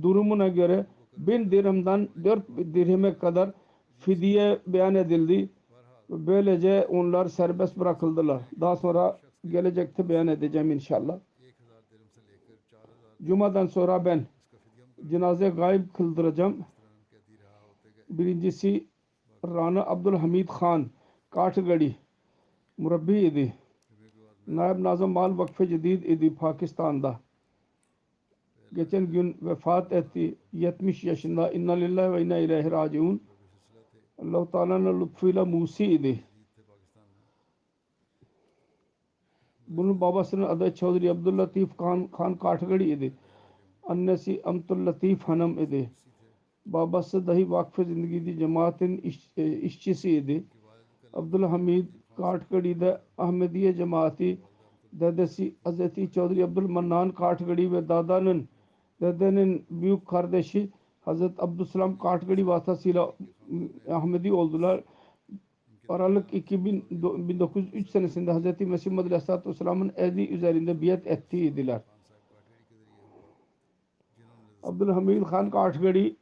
durumuna göre 1000 dirhemden 4 dirheme kadar fidye beyan edildi. Böylece onlar serbest bırakıldılar. Daha sonra gelecekte beyan edeceğim inşallah. Cuma'dan sonra ben cenaze gayb kıldıracağım. Birincisi Rana Abdülhamid Khan Kathgadi murabbi idi. Naib Nazım Mal Vakfe Cedid idi Pakistan'da. Geçen gün vefat etti. 70 yaşında. İnna lillahi ve inna ileyhi raciun. Allah-u Teala'nın lütfuyla Musi idi. Bunun babasının adı Chaudhry Abdüllatif Khan Kathgadi idi. Annesi Amtul Latif Hanım idi. Babası dahi vakfe zindagiydi. Cemaatin işçisiydi. Abdülhamid Kathgadi'de Ahmediye cemaati dedesi Hazreti Chaudhry Abdülmannan Kathgadi ve dedenin büyük kardeşi Hazreti Abdüsselam Kathgadi vasıtasıyla Ahmedi oldular. Aralık 1903 senesinde Hazreti Mesih Muhammed Aleyhisselatü Vesselam'ın ehdi üzerinde biat ettiydiler. Abdülhamid Khan Kathgadi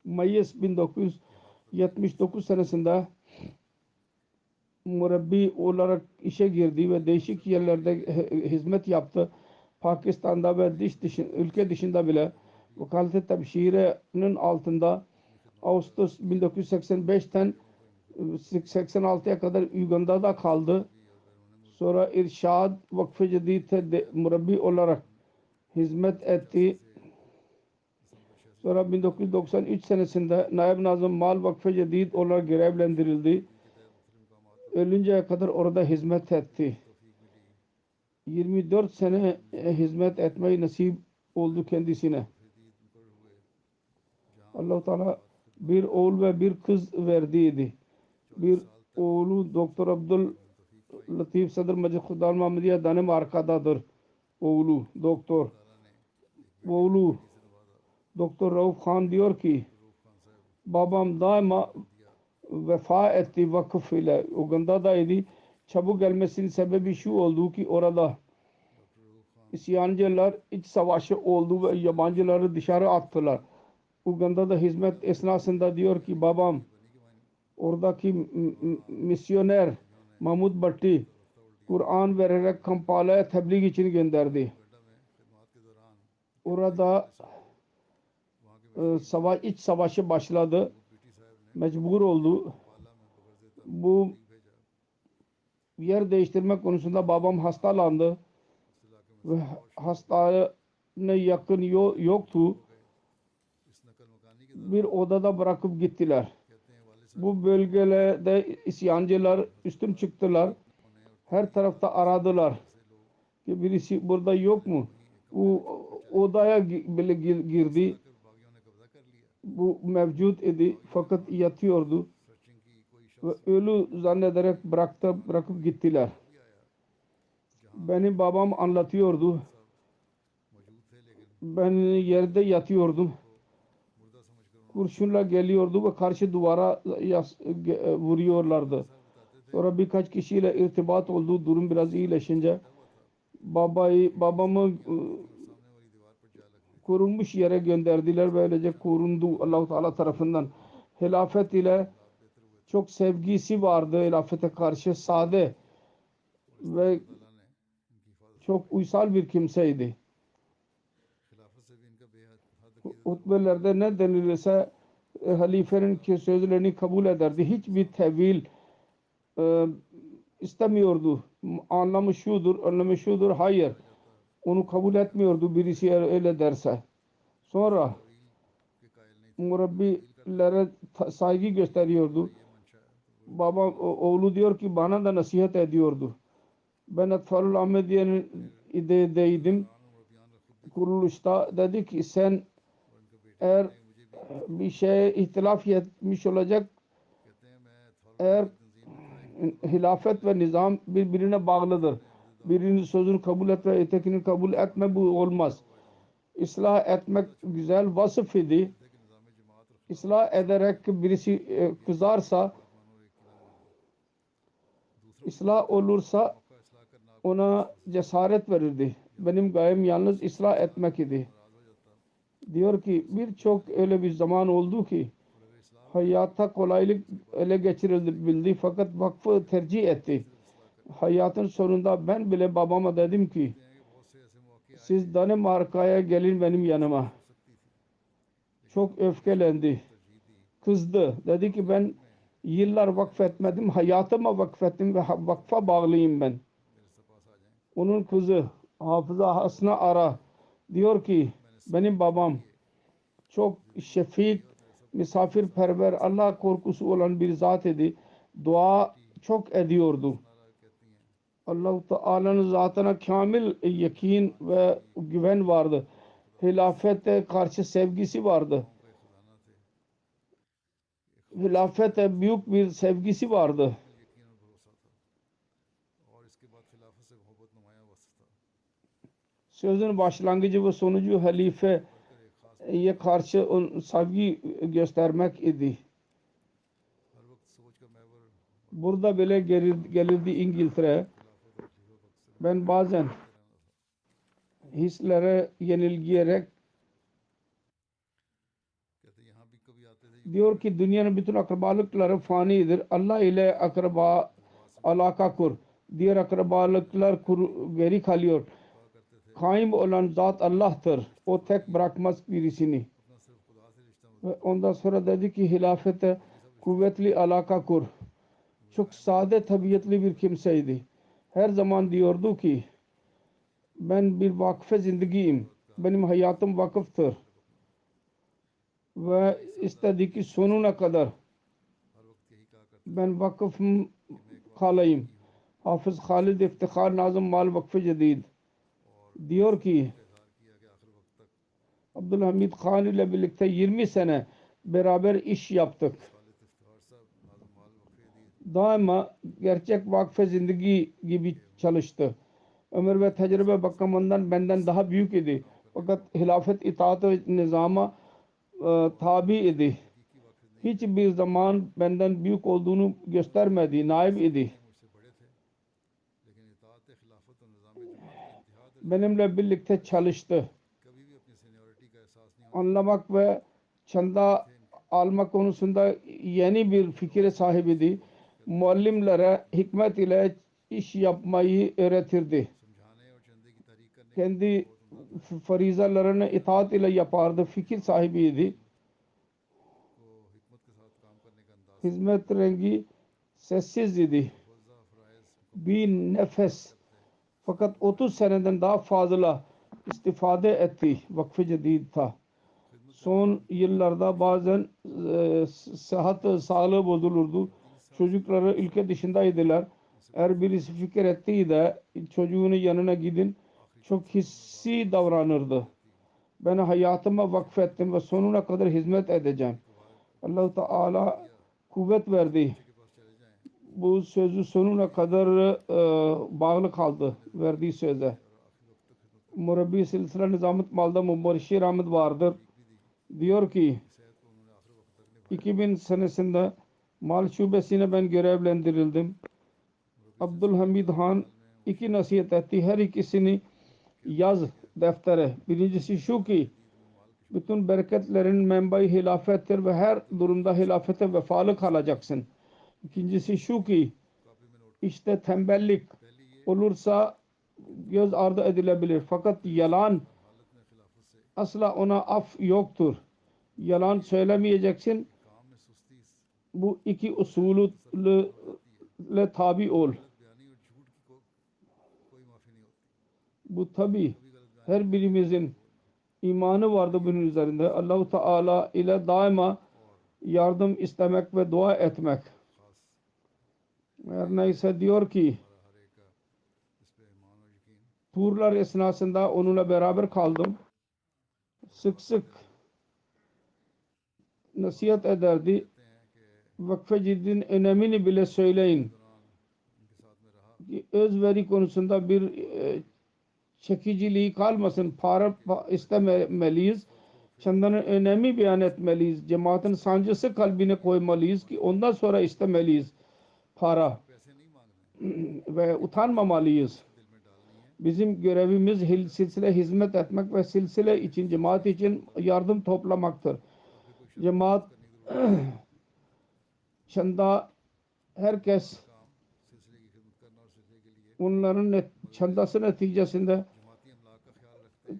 Mayıs 1979 senesinde murabbi olarak işe girdi ve değişik yerlerde hizmet yaptı. Pakistan'da ve ülke dışında bile Vekalet-i Tebşire'nin altında Ağustos 1985'ten 86'ya kadar Uganda'da kaldı. Sonra İrşad Vakfe Cedid'de murabbi olarak hizmet etti. Sonra 1993 senesinde Naib Nazım Mal Vakfe Cedid olarak görevlendirildi. Ölünceye kadar orada hizmet etti. 24 sene hizmet etmeyi nasip oldu kendisine. Allah-u Teala bir oğul ve bir kız verdiydi. Bir oğlu Doktor Abdul Latif Sadr Majid Khudal Muhammediye Danimarka'dadır. Oğlu doktor. Oğlu Doktor Rauf Khan diyor ki babam daima vefa etti vakıf ile. Uganda'daydı. Çabuk gelmesinin sebebi şu oldu ki orada isyancılar iç savaşı oldu ve yabancıları dışarı attılar. Uganda'da hizmet esnasında diyor ki babam oradaki misyoner Mahmud Bhatti Kur'an vererek Kampala'ya tebliğ için gönderdi. Orada iç savaşı başladı. Mecbur oldu. Bu yer değiştirme konusunda babam hastalandı ve hastane yakın yoktu. bir odada bırakıp gittiler. कहते हैं वाले साहब Bu bölgelerde isyancılar üstün çıktılar. ने और Her tarafta aradılar से लोग ki birisi burada yok mu? Bu odaya bile girdi. के बागियों ने कब्जा कर लिया Bu mevcut idi fakat yatıyordu searching की कोई ve शख्स ölü zannederek bırakıp gittiler. भी आया Benim babam anlatıyordu. सब मौजूद थे लेकिन Ben yerde yatıyordum. मुर्दा समझकर उन्होंने Kurşunla geliyordu ve karşı duvara vuruyorlardı. बताते थे Sonra birkaç kişiyle irtibat oldu. Durum biraz iyileşince babamı सामने वाली दीवार पर जा लग korunmuş yere gönderdiler. Böylece korundu Allah-u Teala tarafından. Hilafet ile çok sevgisi vardı. Hilafete karşı sade ve अल्लाह ने इनकी हिफाजत çok uysal bir kimseydi. खिलाफत से भी इनका बेहद हद की Hutbelerde ne denilirse halifenin sözlerini kabul ederdi. Hiçbir tevil istemiyordu. Anlamı şudur. Hayır. Onu kabul etmiyordu birisi öyle derse. Sonra के कायल नहीं murabbilere saygı gösteriyordu. Babam oğlu diyor ki bana da nasihat ediyordu. Ben Etfarul Ahmediye'nin ideydim. Kuruluşta dedi ki sen eğer bir şeye ihtilaf etmiş olacak कहते हैं मैं eğer hilafet ve nizam birbirine bağlıdır. Birinin sözünü kabul et ve ötekini kabul etme bu olmaz. İslah etmek güzel vasıf idi. İslah ederek birisi kızarsa ıslah olursa ona cesaret verirdi. Benim gayem yalnız ıslah etmek idi. Diyor ki birçok öyle bir zaman oldu ki hayata kolaylık ele geçirildi fakat vakfı tercih etti. Hayatın sonunda ben bile babama dedim ki siz Danimarka'ya gelin benim yanıma. Çok öfkelendi. Kızdı. Dedi ki ben yıllar vakfetmedim. Hayatıma vakfettim ve vakfa bağlıyım ben. Onun kızı Hafıza Hasna Ara diyor ki benim babam çok şefik, misafirperver, Allah korkusu olan bir zat idi. Dua çok ediyordu. Allah-u Teala'nın zatına kamil yakin ve güven vardı. Hilafete karşı sevgisi vardı. Hilafete büyük bir sevgisi vardı. Sözün başlangıcı ve sonucu halifeye karşı sevgi göstermek idi. Burada bile gelirdi İngiltere. Ben bazen hislere yenilgiyerek diyor ki dünyanın bütün akrabalıkları fanidir. Allah ile akraba alaka kur. Diğer akrabalıklar geri kalıyor. Kaim olan zat Allah'tır. O tek bırakmaz birisini. Ve ondan sonra dedi ki hilafete kuvvetli alaka kur. Çok sade tabiatlı bir kimseydi. Her zaman diyordu ki ben bir vakfe zindagiyim. Benim hayatım vakıftır. Ve istedi ki sonuna kadar ben vakıfım kalayım. Hafız Halid İftihar Nazım Mal Vakfı Cedid diyor ki Abdülhamid Khan ile birlikte 20 sene beraber iş yaptık. Daima gerçek vakfe zindagi gibi çalıştı. Ömür ve tecrübe bakımından benden daha büyük idi. Fakat hilafet itaat ve nizama tabi idi. Hiçbir zaman benden büyük olduğunu göstermedi. Naib idi. Benimle birlikte çalıştı. Anlamak ve çanda almak konusunda yeni bir fikre sahibiydi. Muallimlere hikmet ile iş yapmayı öğretirdi. Kendi farizalarını itaat ile yapardı. Fikir sahibiydi. Hizmet rengi sessiz idi. Bir nefes. Fakat 30 seneden daha fazla istifade etti. Vakf-ı Cedid ta. Son yıllarda bazen sağlığı bozulurdu. Çocukları ülke dışındaydılar. Eğer birisi fikir ettiği de çocuğunun yanına gidin, çok hissi davranırdı. Ben hayatıma vakfettim ve sonuna kadar hizmet edeceğim. Allah-u Teala kuvvet verdi. Bu sözü sonuna kadar bağlı kaldı verdiği söze. Murabbi Silsile Nizamet Mal'da Mübarşir Ahmet vardır. Diyor ki 2000 senesinde mal şubesine ben görevlendirildim. Abdülhamid Han iki nasihat etti. Her ikisini yaz deftere. Birincisi şu ki bütün bereketlerin menbai hilafettir ve her durumda hilafete vefalı kalacaksın. İkincisi şu ki işte tembellik olursa göz ardı edilebilir. Fakat yalan asla ona af yoktur. Yalan söylemeyeceksin. Bu iki usulü tabi ol. Bu tabi her birimizin imanı vardı bunun üzerinde. Allah-u Teala ile daima yardım istemek ve dua etmek. Her neyse diyor ki turlar esnasında onunla beraber kaldım. Sık sık nasihat ederdi. Vakfe ciddin önemini bile söyleyin. Özveri konusunda bir çekiciliği kalmasın. Para istememeliyiz. Çandanın önemi beyan etmeliyiz. Cemaatin sancısı kalbine koymalıyız ki ondan sonra istemeliyiz para. Ve utanmamalıyız. Bizim görevimiz silsile hizmet etmek ve silsile için, cemaat için yardım toplamaktır. Cemaat çanda herkes onların çandası neticesinde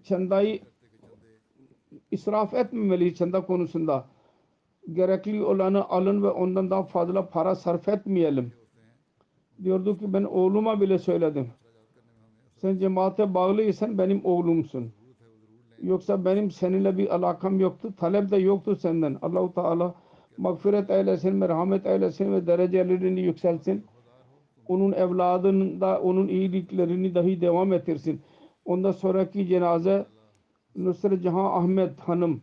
çandayı israf etmemeliyiz çanda konusunda. Gerekli olanı alın ve ondan daha fazla para sarf etmeyelim. Diyordu ki ben oğluma bile söyledim. Sen cemaate bağlıysan benim oğlumsun. Yoksa benim seninle bir alakam yoktu. Talep de yoktu senden. Allah-u Teala mağfiret eylesin, merhamet eylesin ve derecelerini yükselsin. Onun evladında onun iyiliklerini dahi devam ettirsin. Ondan sonraki cenaze Nusret Jahan Ahmet Hanım,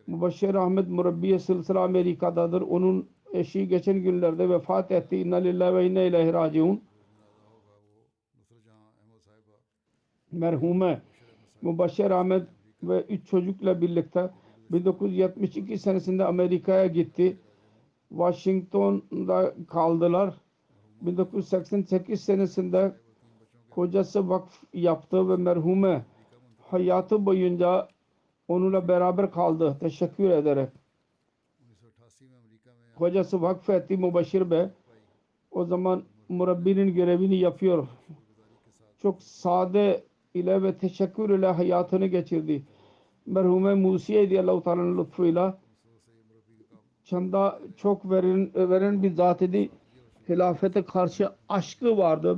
Mübaşşir Ahmet Murabbiye Silsile Amerika'dadır. Onun eşi geçen günlerde vefat etti. İnna lillahi ve inna ileyhi raciun. Merhume Mübaşşir Ahmet ve 3 çocukla birlikte 1972 senesinde Amerika'ya gitti. Washington'da kaldılar. 1988 senesinde kocası vakf yaptı ve merhume hayatı boyunca onunla beraber kaldı. Teşekkür ederek. Kocası vakfetti Mübaşşir Bey. O zaman murabbinin görevini yapıyor. Çok sade ile ve teşekkür ile hayatını geçirdi. Merhume Musiye'ydi Allah-u Teala'nın lütfuyla. Çanda çok veren bir zat idi. Hilafete karşı aşkı vardı.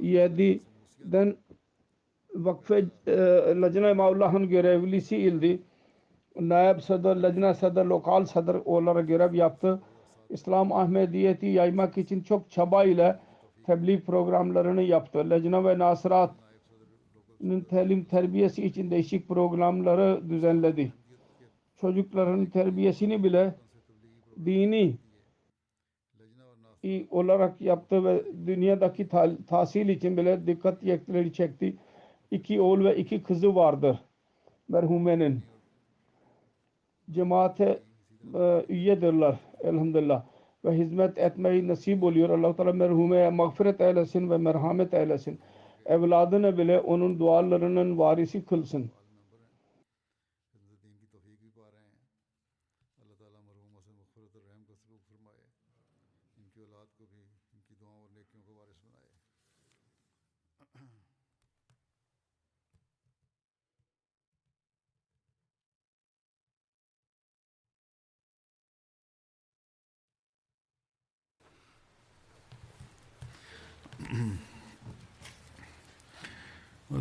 1977'den vakfe Lajna-i Maullah'ın görevlisiydi. Naib Sadr, Lajna Sadr, lokal Sadr olarak görev yaptı. İslam Ahmediyeti yaymak için çok çaba ile tebliğ programlarını yaptı. Lajna ve Nasirat'ın talim terbiyesi için değişik programları düzenledi. Çocukların terbiyesini bile dini olarak yaptı ve dünyadaki tahsil için bile dikkatleri çekti. 2 oğul ve 2 kızı vardır merhumenin. Cemaate üyedirler elhamdülillah ve hizmet etmeyi nasip oluyor. Allah-u Teala merhumeye mağfiret eylesin ve merhamet eylesin. Evladına bile onun dualarının varisi kılsın.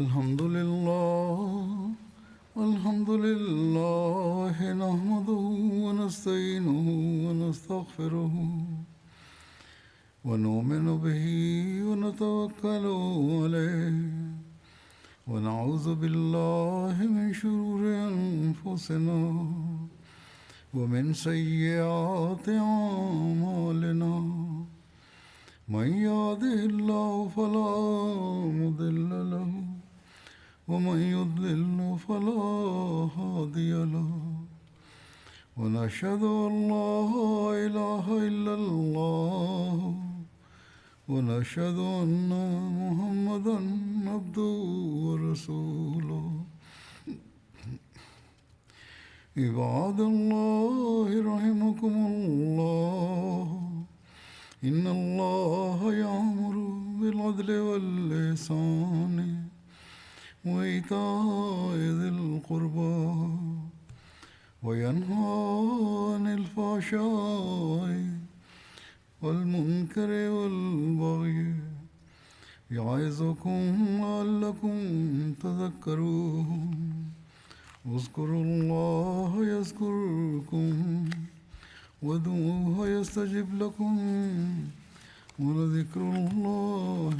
الحمد لله الحمد لله نحمده ونستعينه ونستغفره ونؤمن به ونتوكل عليه ونعوذ بالله من شرور أنفسنا ومن سيئات أعمالنا من يهده الله فلا مضل له ومن يضلل فلا هادي له ونشهد أن لا إله إلا الله ونشهد أن محمدا عبده ورسوله عباد الله رحمكم الله إن الله يأمر بالعدل والإحسان وإيتاء ذي القربى وينهى عن الفحشاء والمنكر والبغي يعظكم لعلكم تذكرون اذكروا الله يذكركم وادعوه يستجب لكم ولذكر الله